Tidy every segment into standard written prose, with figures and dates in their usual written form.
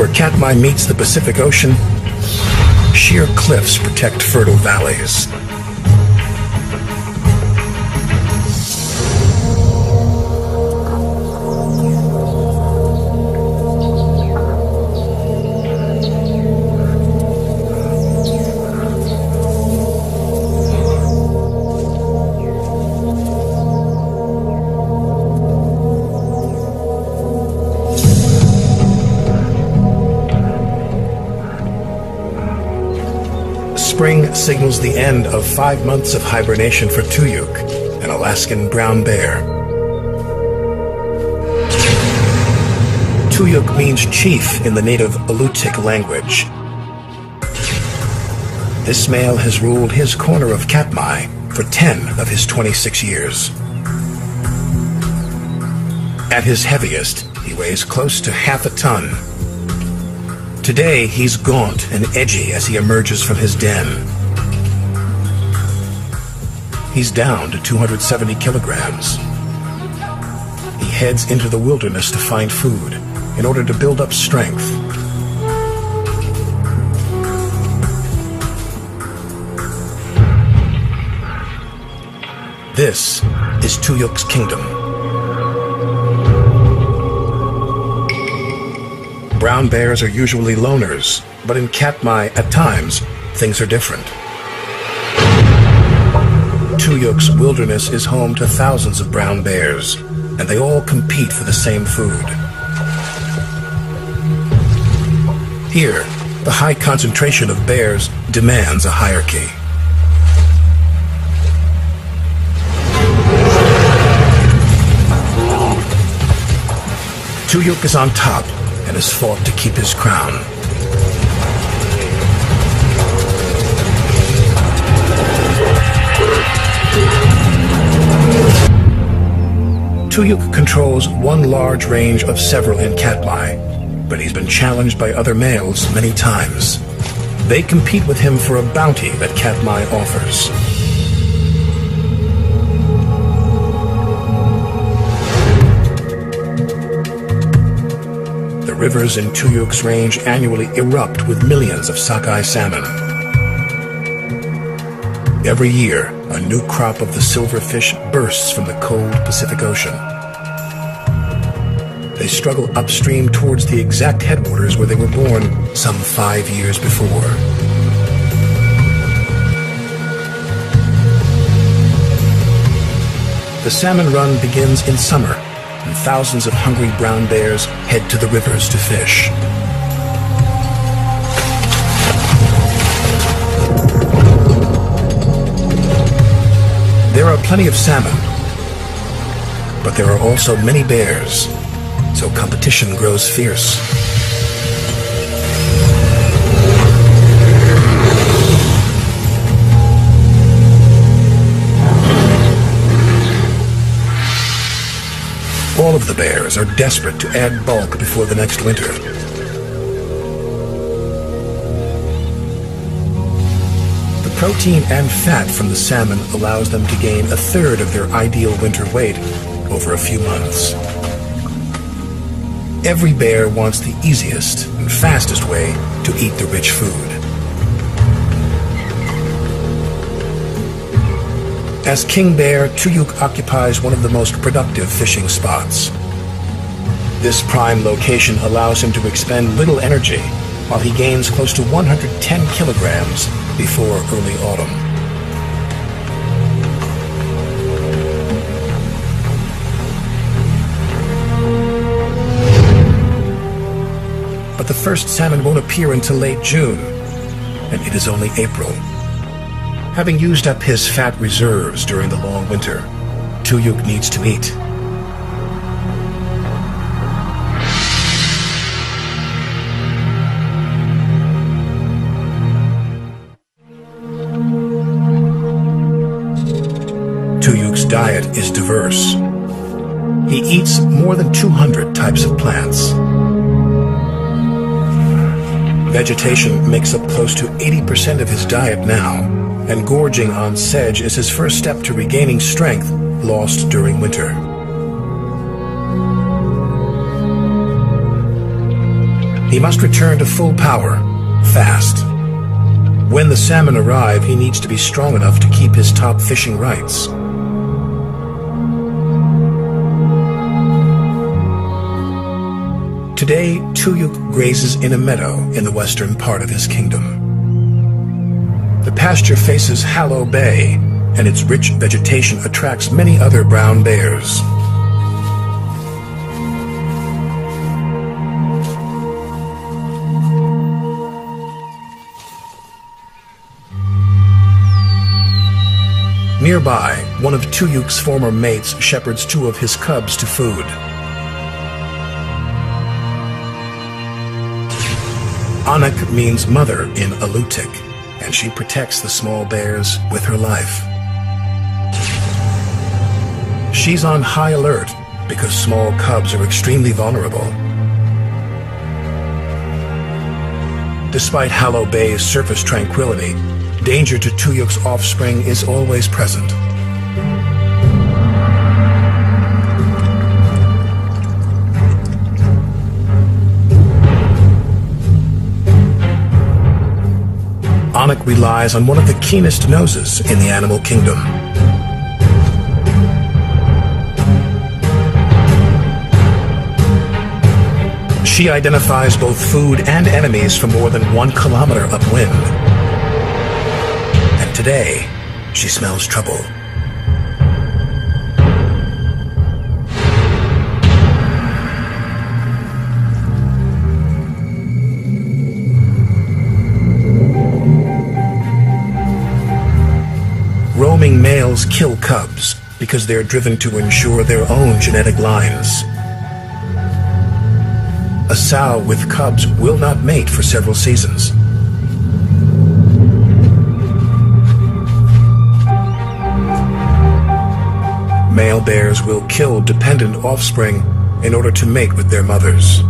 Where Katmai meets the Pacific Ocean, sheer cliffs protect fertile valleys. Spring signals the end of 5 months of hibernation for Tuyuk, an Alaskan brown bear. Tuyuk means chief in the native Alutiiq language. This male has ruled his corner of Katmai for 10 of his 26 years. At his heaviest, he weighs close to half a ton. Today, he's gaunt and edgy as he emerges from his den. He's down to 270 kilograms. He heads into the wilderness to find food in order to build up strength. This is Tuyuk's kingdom. Brown bears are usually loners, but in Katmai, at times, things are different. Tuyuk's wilderness is home to thousands of brown bears, and they all compete for the same food. Here, the high concentration of bears demands a hierarchy. Tuyuk is on top and has fought to keep his crown. Tuyuk controls one large range of several in Katmai, but he's been challenged by other males many times. They compete with him for a bounty that Katmai offers. The rivers in Tuyuk's range annually erupt with millions of sockeye salmon. Every year, a new crop of the silverfish bursts from the cold Pacific Ocean. They struggle upstream towards the exact headwaters where they were born some 5 years before. The salmon run begins in summer, and thousands of hungry brown bears head to the rivers to fish. There are plenty of salmon, but there are also many bears, so competition grows fierce. All of the bears are desperate to add bulk before the next winter. The protein and fat from the salmon allows them to gain a third of their ideal winter weight over a few months. Every bear wants the easiest and fastest way to eat the rich food. As king bear, Tuyuk occupies one of the most productive fishing spots. This prime location allows him to expend little energy while he gains close to 110 kilograms before early autumn. But the first salmon won't appear until late June, and it is only April. Having used up his fat reserves during the long winter, Tuyuk needs to eat. Tuyuk's diet is diverse. He eats more than 200 types of plants. Vegetation makes up close to 80% of his diet now, and gorging on sedge is his first step to regaining strength lost during winter. He must return to full power, fast. When the salmon arrive, he needs to be strong enough to keep his top fishing rights. Today, Tuyuk grazes in a meadow in the western part of his kingdom. The pasture faces Hallow Bay, and its rich vegetation attracts many other brown bears. Nearby, one of Tuyuk's former mates shepherds two of his cubs to food. Anak means mother in Alutiiq, and she protects the small bears with her life. She's on high alert because small cubs are extremely vulnerable. Despite Hallow Bay's surface tranquility, danger to Tuyuk's offspring is always present. Anak relies on one of the keenest noses in the animal kingdom. She identifies both food and enemies from more than 1 kilometer upwind. And today, she smells trouble. Roaming males kill cubs because they're driven to ensure their own genetic lines. A sow with cubs will not mate for several seasons. Male bears will kill dependent offspring in order to mate with their mothers.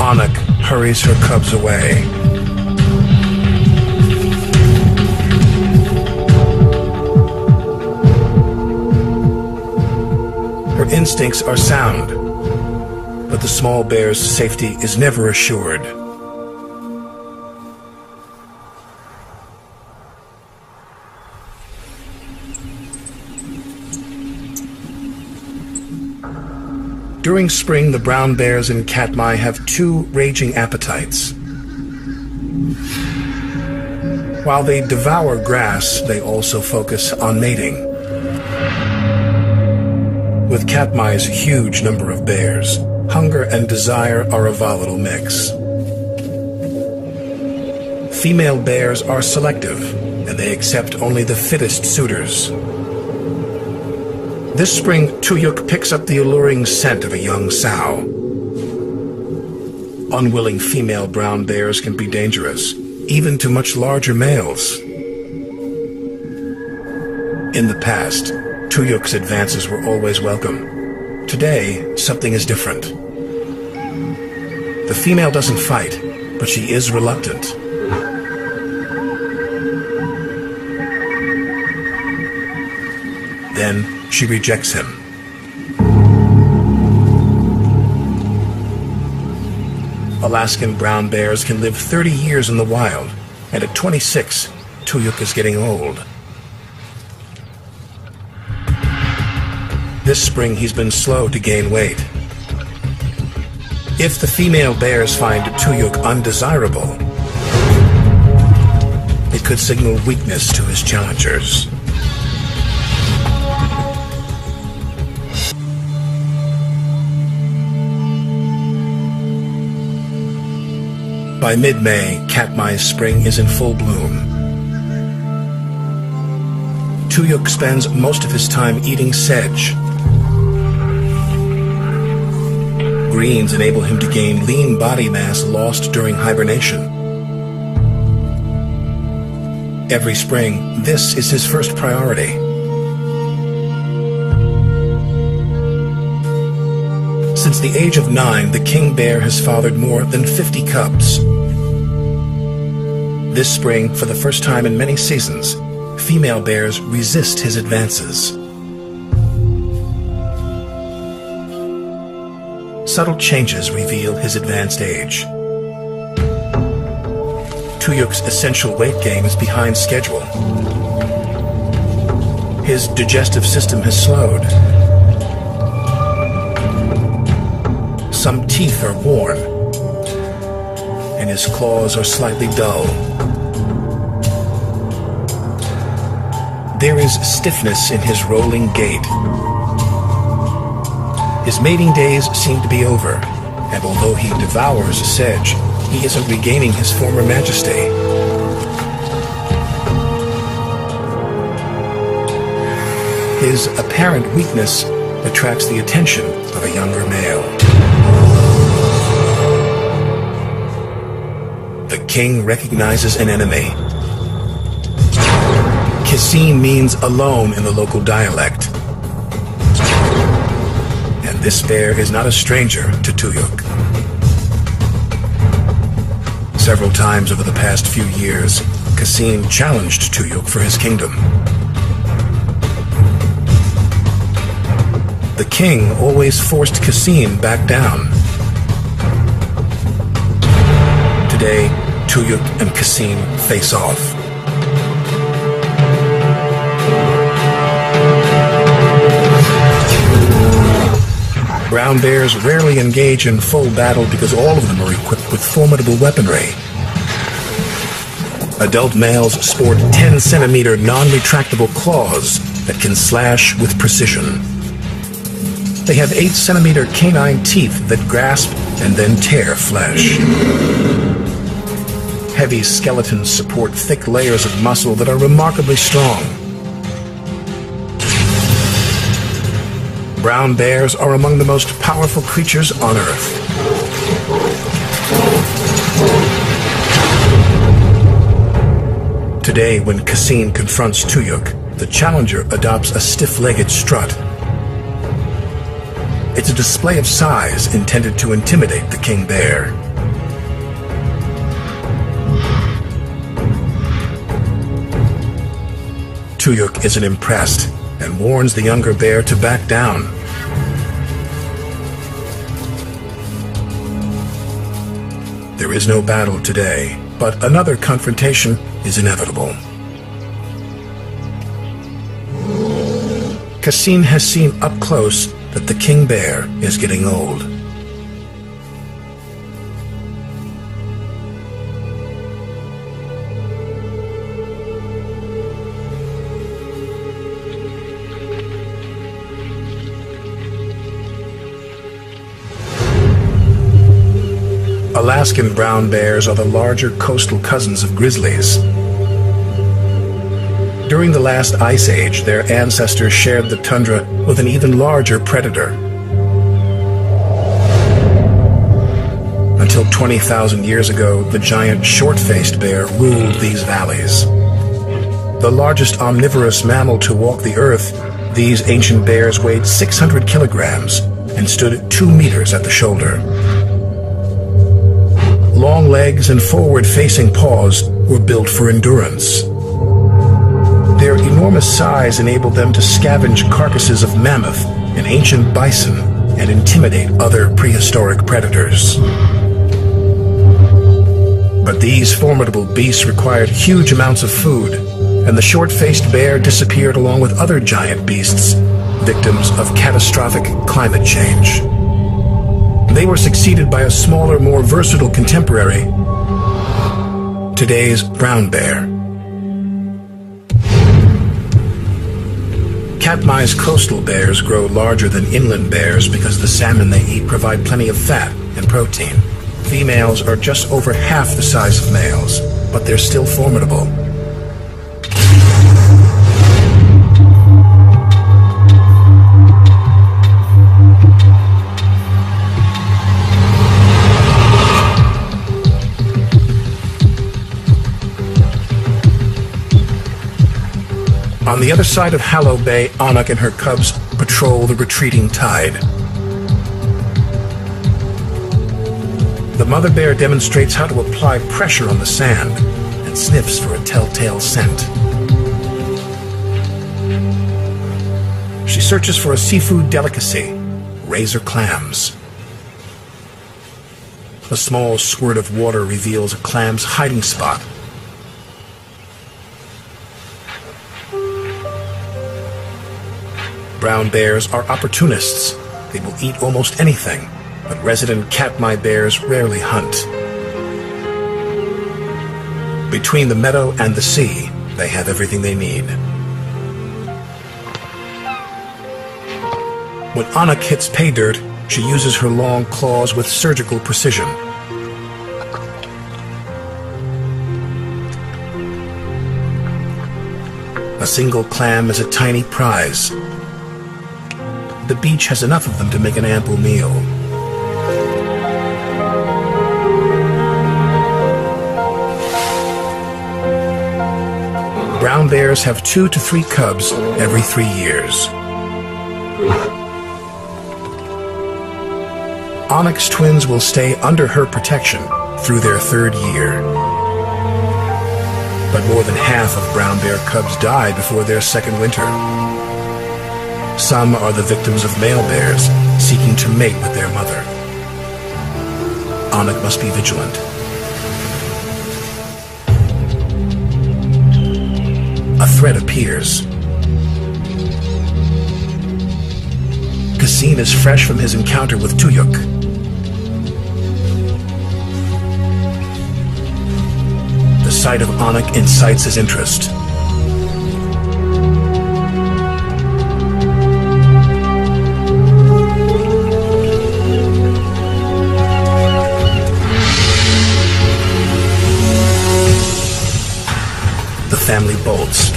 Anak hurries her cubs away. Her instincts are sound, but the small bear's safety is never assured. During spring, the brown bears in Katmai have 2 raging appetites. While they devour grass, they also focus on mating. With Katmai's huge number of bears, hunger and desire are a volatile mix. Female bears are selective, and they accept only the fittest suitors. This spring, Tuyuk picks up the alluring scent of a young sow. Unwilling female brown bears can be dangerous, even to much larger males. In the past, Tuyuk's advances were always welcome. Today, something is different. The female doesn't fight, but she is reluctant. Then, she rejects him. Alaskan brown bears can live 30 years in the wild, and at 26, Tuyuk is getting old. This spring, he's been slow to gain weight. If the female bears find Tuyuk undesirable, it could signal weakness to his challengers. By mid-May, Katmai's spring is in full bloom. Tuyuk spends most of his time eating sedge. Greens enable him to gain lean body mass lost during hibernation. Every spring, this is his first priority. Since the age of 9, the king bear has fathered more than 50 cubs. This spring, for the first time in many seasons, female bears resist his advances. Subtle changes reveal his advanced age. Tuyuk's essential weight gain is behind schedule. His digestive system has slowed. Some teeth are worn, and his claws are slightly dull. There is stiffness in his rolling gait. His mating days seem to be over, and although he devours sedge, he isn't regaining his former majesty. His apparent weakness attracts the attention of a younger male. The king recognizes an enemy. Kassim means alone in the local dialect. And this bear is not a stranger to Tuyuk. Several times over the past few years, Kassim challenged Tuyuk for his kingdom. The king always forced Kassim back down. Today, Tuyuk and Kassim face off. Brown bears rarely engage in full battle because all of them are equipped with formidable weaponry. Adult males sport 10-centimeter non-retractable claws that can slash with precision. They have 8-centimeter canine teeth that grasp and then tear flesh. Heavy skeletons support thick layers of muscle that are remarkably strong. Brown bears are among the most powerful creatures on Earth. Today, when Kassim confronts Tuyuk, the challenger adopts a stiff-legged strut. It's a display of size intended to intimidate the king bear. Tuyuk isn't impressed and warns the younger bear to back down. There is no battle today, but another confrontation is inevitable. Kassim has seen up close that the king bear is getting old. Alaskan brown bears are the larger coastal cousins of grizzlies. During the last ice age, their ancestors shared the tundra with an even larger predator. Until 20,000 years ago, the giant short-faced bear ruled these valleys. The largest omnivorous mammal to walk the earth, these ancient bears weighed 600 kilograms and stood 2 meters at the shoulder. Long legs and forward-facing paws were built for endurance. Their enormous size enabled them to scavenge carcasses of mammoth and ancient bison and intimidate other prehistoric predators. But these formidable beasts required huge amounts of food, and the short-faced bear disappeared along with other giant beasts, victims of catastrophic climate change. They were succeeded by a smaller, more versatile contemporary, today's brown bear. Katmai's coastal bears grow larger than inland bears because the salmon they eat provide plenty of fat and protein. Females are just over half the size of males, but they're still formidable. On the other side of Hallow Bay, Anak and her cubs patrol the retreating tide. The mother bear demonstrates how to apply pressure on the sand and sniffs for a telltale scent. She searches for a seafood delicacy, razor clams. A small squirt of water reveals a clam's hiding spot. Brown bears are opportunists. They will eat almost anything, but resident Katmai bears rarely hunt. Between the meadow and the sea, they have everything they need. When Anak hits pay dirt, she uses her long claws with surgical precision. A single clam is a tiny prize. The beach has enough of them to make an ample meal. Brown bears have 2 to 3 cubs every 3 years. Onyx twins will stay under her protection through their 3rd year. But more than half of brown bear cubs die before their 2nd winter. Some are the victims of male bears seeking to mate with their mother. Anak must be vigilant. A threat appears. Kassin is fresh from his encounter with Tuyuk. The sight of Anak incites his interest. The family bolts.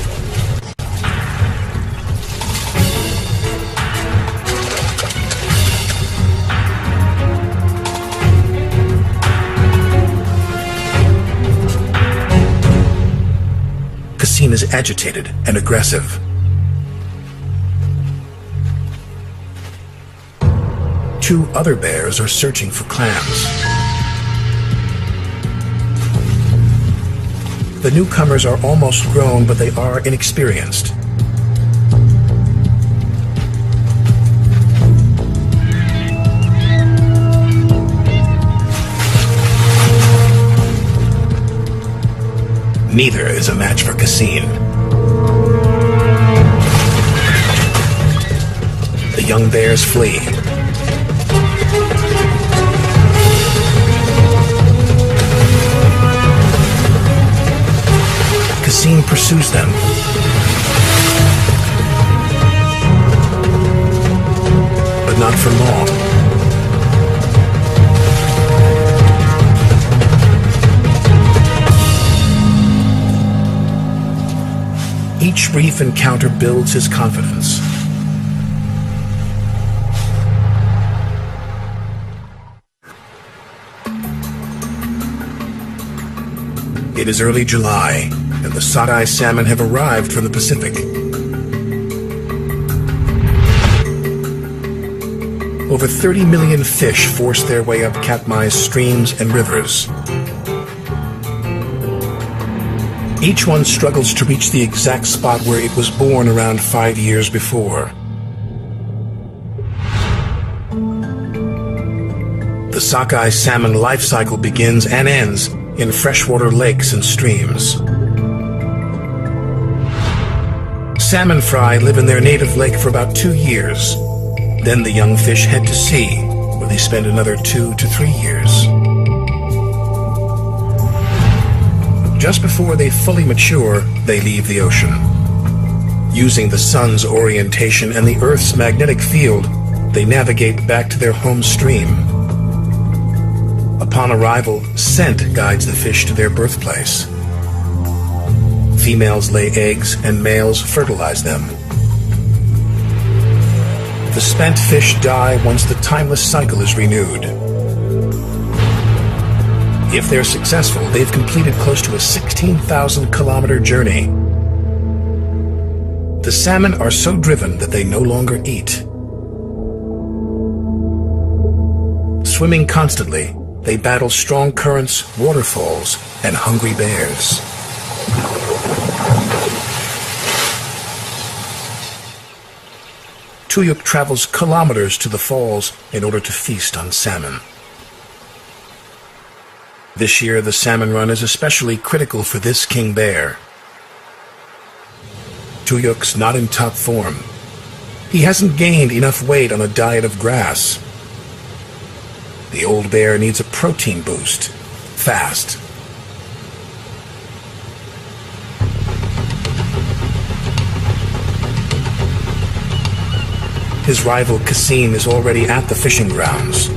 Kassin is agitated and aggressive. Two other bears are searching for clams. The newcomers are almost grown, but they are inexperienced. Neither is a match for Kassin. The young bears flee. Kassin pursues them. But not for long. Each brief encounter builds his confidence. It is early July, and the sockeye salmon have arrived from the Pacific. Over 30 million fish force their way up Katmai's streams and rivers. Each one struggles to reach the exact spot where it was born around 5 years before. The sockeye salmon life cycle begins and ends in freshwater lakes and streams. Salmon fry live in their native lake for about 2 years. Then the young fish head to sea, where they spend another 2 to 3 years. Just before they fully mature, they leave the ocean. Using the sun's orientation and the Earth's magnetic field, they navigate back to their home stream. Upon arrival, scent guides the fish to their birthplace. Females lay eggs and males fertilize them. The spent fish die once the timeless cycle is renewed. If they're successful, they've completed close to a 16,000-kilometer journey. The salmon are so driven that they no longer eat. Swimming constantly, they battle strong currents, waterfalls, and hungry bears. Tuyuk travels kilometers to the falls in order to feast on salmon. This year, the salmon run is especially critical for this king bear. Tuyuk's not in top form. He hasn't gained enough weight on a diet of grass. The old bear needs a protein boost, fast. His rival Kasim is already at the fishing grounds.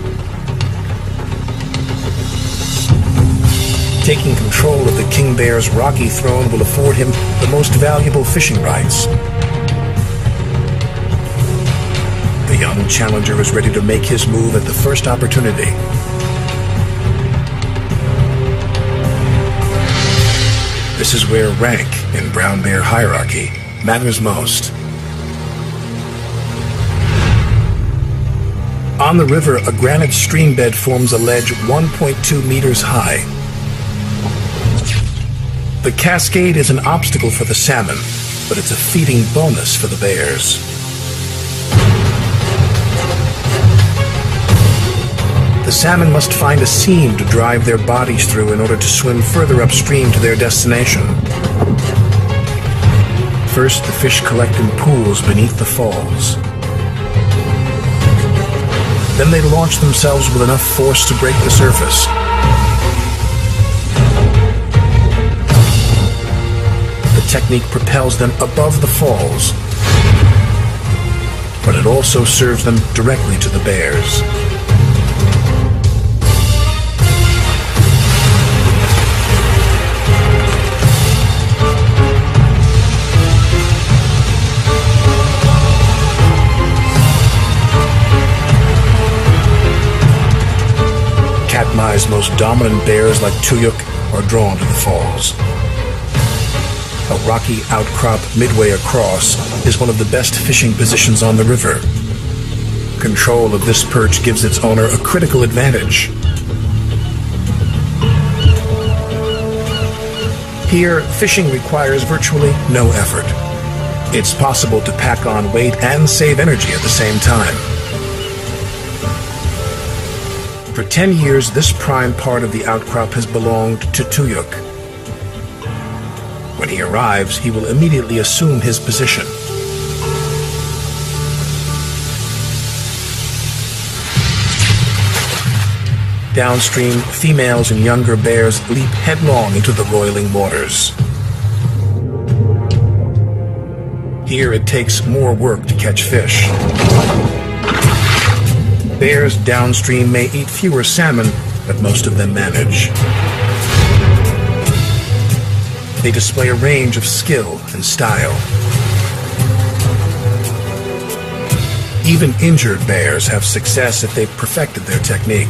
Taking control of the king bear's rocky throne will afford him the most valuable fishing rights. The young challenger is ready to make his move at the first opportunity. This is where rank in brown bear hierarchy matters most. On the river, a granite stream bed forms a ledge 1.2 meters high. The cascade is an obstacle for the salmon, but it's a feeding bonus for the bears. The salmon must find a seam to drive their bodies through in order to swim further upstream to their destination. First, the fish collect in pools beneath the falls. Then they launch themselves with enough force to break the surface. The technique propels them above the falls, but it also serves them directly to the bears. Katmai's most dominant bears like Tuyuk are drawn to the falls. A rocky outcrop midway across is one of the best fishing positions on the river. Control of this perch gives its owner a critical advantage. Here, fishing requires virtually no effort. It's possible to pack on weight and save energy at the same time. For 10 years, this prime part of the outcrop has belonged to Tuyuk. When he arrives, he will immediately assume his position. Downstream, females and younger bears leap headlong into the roiling waters. Here, it takes more work to catch fish. Bears downstream may eat fewer salmon, but most of them manage. They display a range of skill and style. Even injured bears have success if they've perfected their technique.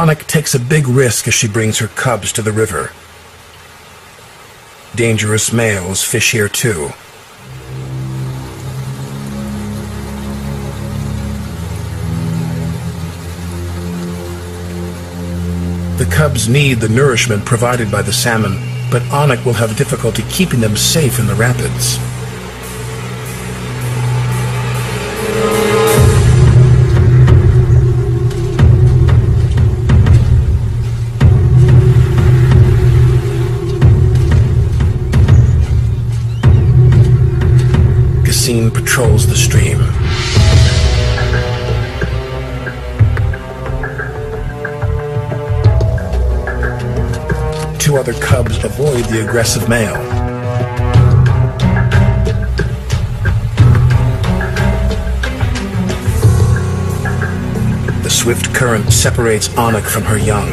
Anik takes a big risk as she brings her cubs to the river. Dangerous males fish here too. The cubs need the nourishment provided by the salmon, but Anik will have difficulty keeping them safe in the rapids. Patrols the stream. Two other cubs avoid the aggressive male. The swift current separates Anik from her young.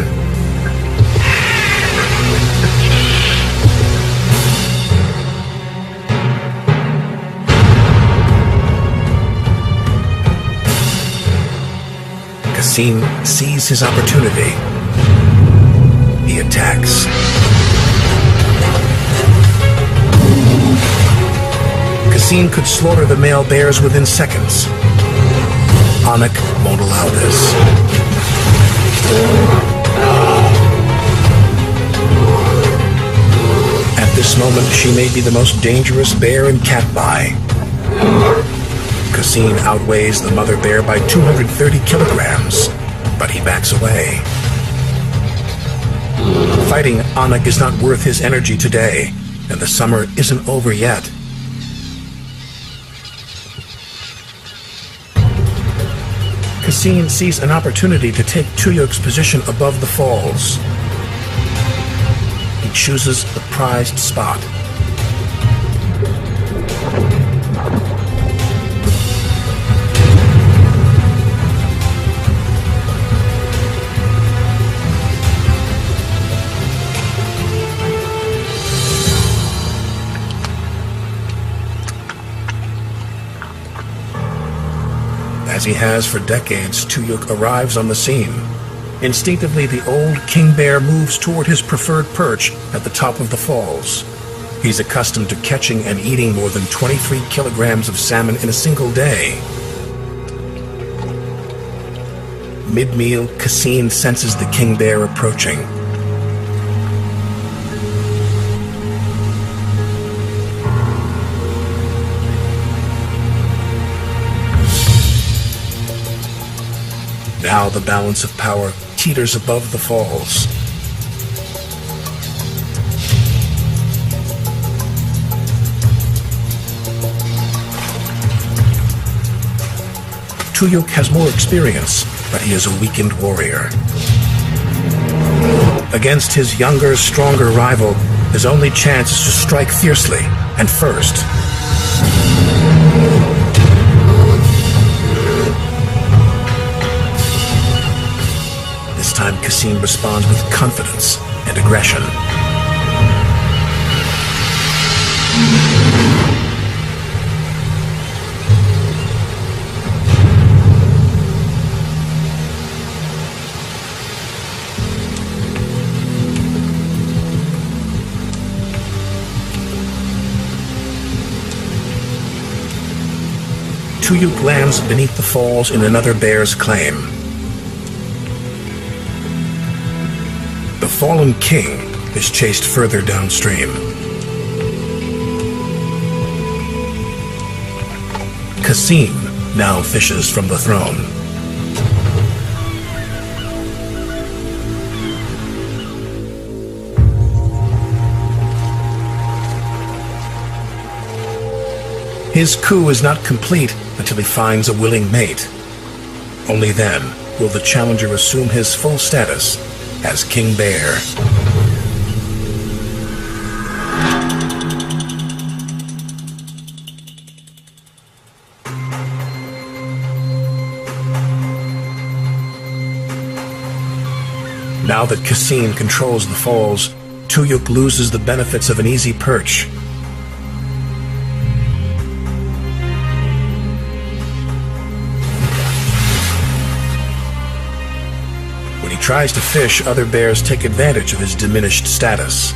Cassim sees his opportunity. He attacks. Cassim could slaughter the male bears within seconds. Anak won't allow this. At this moment, she may be the most dangerous bear in Katmai. Cassim outweighs the mother bear by 230 kilograms, but he backs away. Fighting Anak is not worth his energy today, and the summer isn't over yet. Cassim sees an opportunity to take Tuyuk's position above the falls. He chooses the prized spot. As he has for decades, Tuyuk arrives on the scene. Instinctively, the old king bear moves toward his preferred perch at the top of the falls. He's accustomed to catching and eating more than 23 kilograms of salmon in a single day. Mid-meal, Cassim senses the king bear approaching. Now the balance of power teeters above the falls. Tuyuk has more experience, but he is a weakened warrior. Against his younger, stronger rival, his only chance is to strike fiercely and first. This time, Cassim responds with confidence and aggression. Tuyuk lands beneath the falls in another bear's claim. The fallen king is chased further downstream. Cassim now fishes from the throne. His coup is not complete until he finds a willing mate. Only then will the challenger assume his full status as King Bear. Now that Cassim controls the falls, Tuyuk loses the benefits of an easy perch. When he tries to fish, other bears take advantage of his diminished status.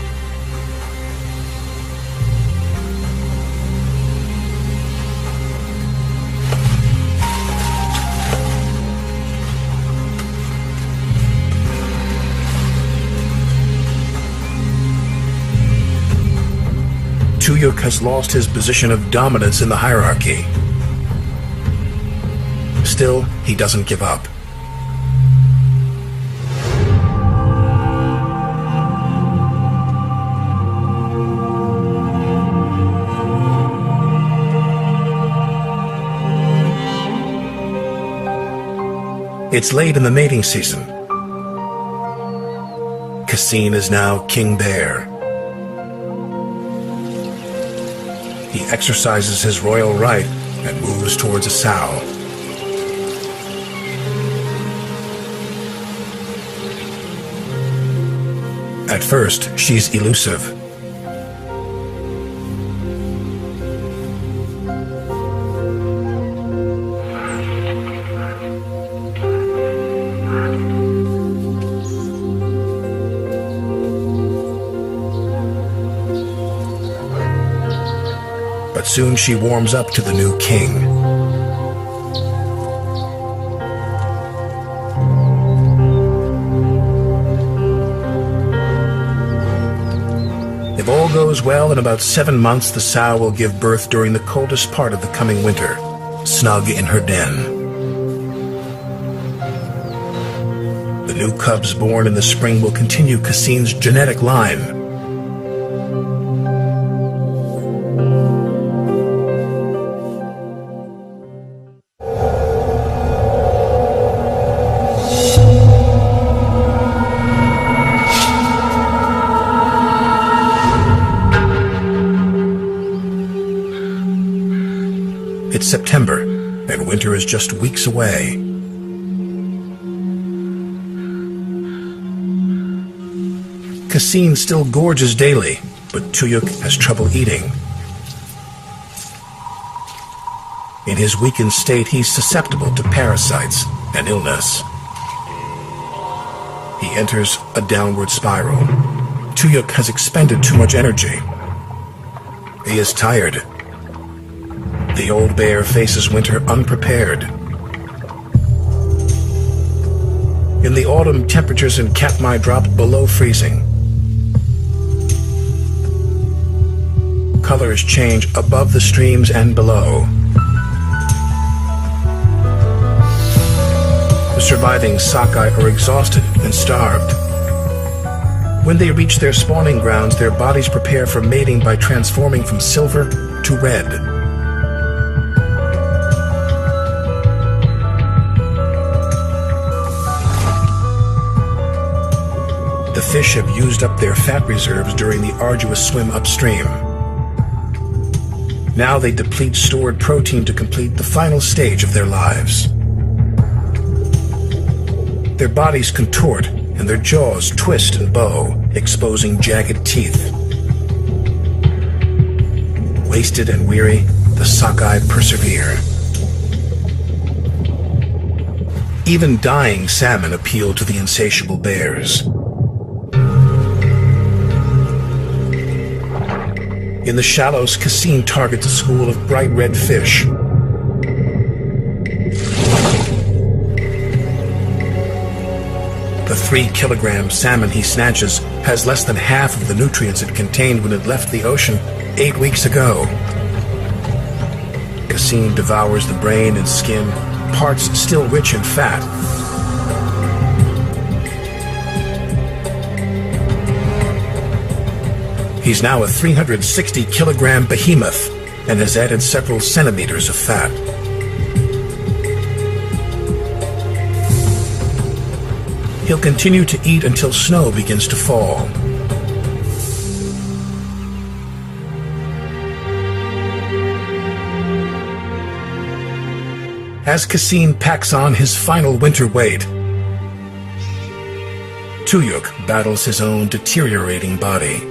Tuyuk has lost his position of dominance in the hierarchy. Still, he doesn't give up. It's late in the mating season. Cassim is now King Bear. He exercises his royal right and moves towards a sow. At first, she's elusive. Soon she warms up to the new king. If all goes well, in about 7 months, the sow will give birth during the coldest part of the coming winter, snug in her den. The new cubs born in the spring will continue Cassine's genetic line. It's September, and winter is just weeks away. Cassine still gorges daily, but Tuyuk has trouble eating. In his weakened state, he's susceptible to parasites and illness. He enters a downward spiral. Tuyuk has expended too much energy. He is tired. The old bear faces winter unprepared. In the autumn, temperatures in Katmai dropped below freezing. Colors change above the streams and below. The surviving sockeye are exhausted and starved. When they reach their spawning grounds, their bodies prepare for mating by transforming from silver to red. The fish have used up their fat reserves during the arduous swim upstream. Now they deplete stored protein to complete the final stage of their lives. Their bodies contort and their jaws twist and bow, exposing jagged teeth. Wasted and weary, the sockeye persevere. Even dying salmon appeal to the insatiable bears. In the shallows, Cassine targets a school of bright red fish. The 3-kilogram salmon he snatches has less than half of the nutrients it contained when it left the ocean 8 weeks ago. Cassine devours the brain and skin, parts still rich in fat. He's now a 360-kilogram behemoth and has added several centimeters of fat. He'll continue to eat until snow begins to fall. As Cassine packs on his final winter weight, Tuyuk battles his own deteriorating body.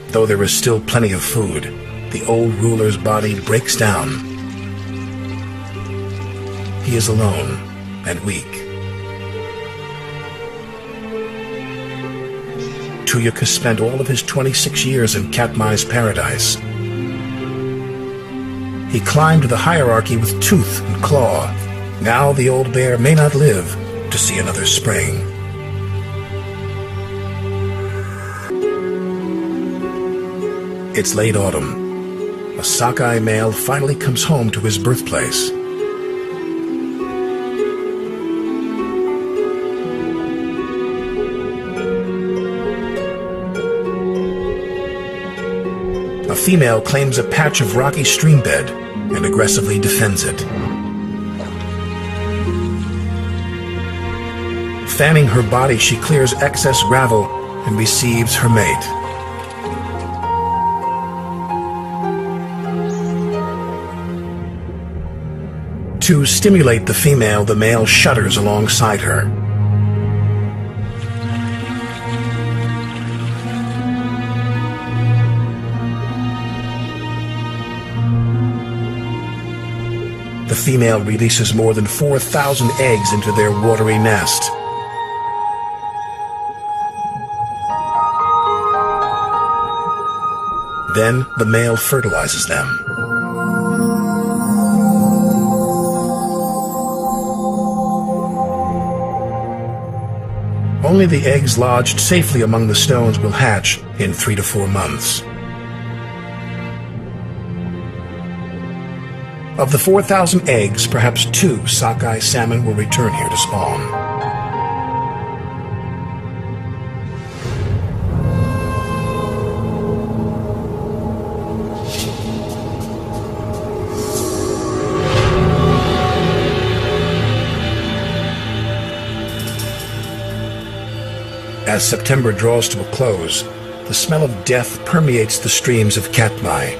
Though there is still plenty of food, the old ruler's body breaks down. He is alone and weak. Tuyuk has spent all of his 26 years in Katmai's paradise. He climbed the hierarchy with tooth and claw. Now the old bear may not live to see another spring. It's late autumn. A sockeye male finally comes home to his birthplace. A female claims a patch of rocky streambed and aggressively defends it. Fanning her body, she clears excess gravel and receives her mate. To stimulate the female, the male shudders alongside her. The female releases more than 4,000 eggs into their watery nest. Then the male fertilizes them. Only the eggs lodged safely among the stones will hatch in 3 to 4 months. Of the 4,000 eggs, perhaps 2 sockeye salmon will return here to spawn. As September draws to a close, the smell of death permeates the streams of Katmai.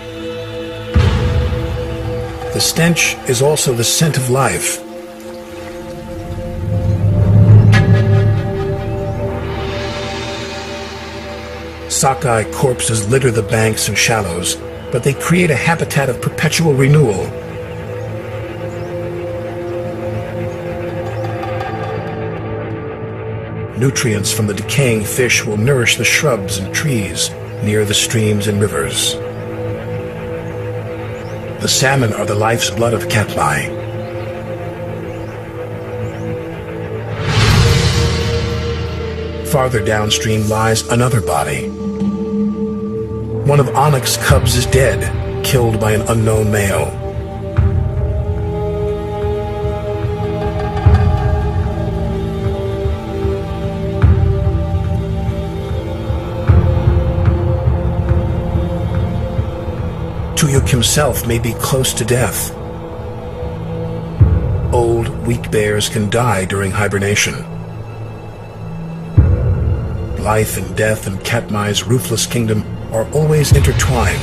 The stench is also the scent of life. Sockeye corpses litter the banks and shallows, but they create a habitat of perpetual renewal. Nutrients from the decaying fish will nourish the shrubs and trees near the streams and rivers. The salmon are the life's blood of Katmai. Farther downstream lies another body. One of Onyx's cubs is dead, killed by an unknown male. Tuyuk himself may be close to death. Old, weak bears can die during hibernation. Life and death in Katmai's ruthless kingdom are always intertwined.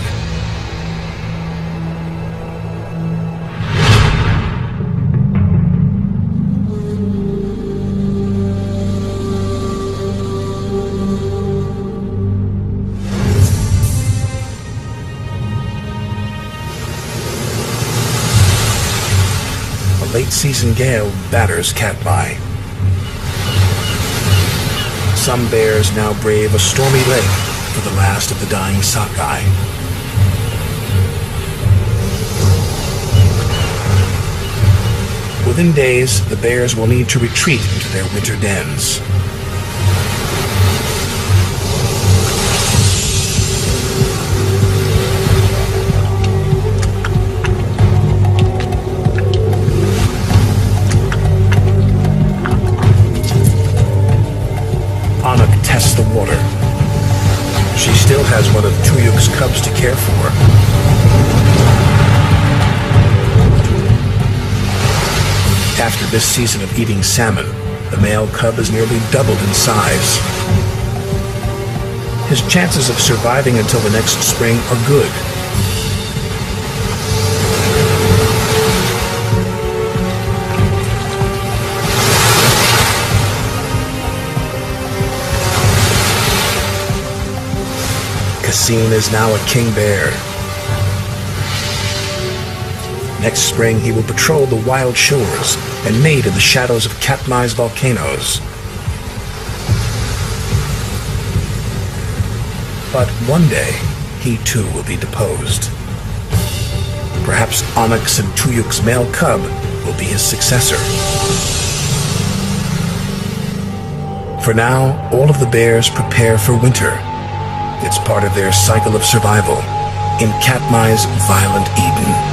Late-season gale batters Katmai. Some bears now brave a stormy lake for the last of the dying sockeye. Within days, the bears will need to retreat into their winter dens. Tests the water. She still has one of Tuyuk's cubs to care for. After this season of eating salmon, the male cub is nearly doubled in size. His chances of surviving until the next spring are good. Cassim is now a king bear. Next spring, he will patrol the wild shores and mate in the shadows of Katmai's volcanoes. But one day, he too will be deposed. Perhaps Onyx and Tuyuk's male cub will be his successor. For now, all of the bears prepare for winter. It's part of their cycle of survival in Katmai's violent Eden.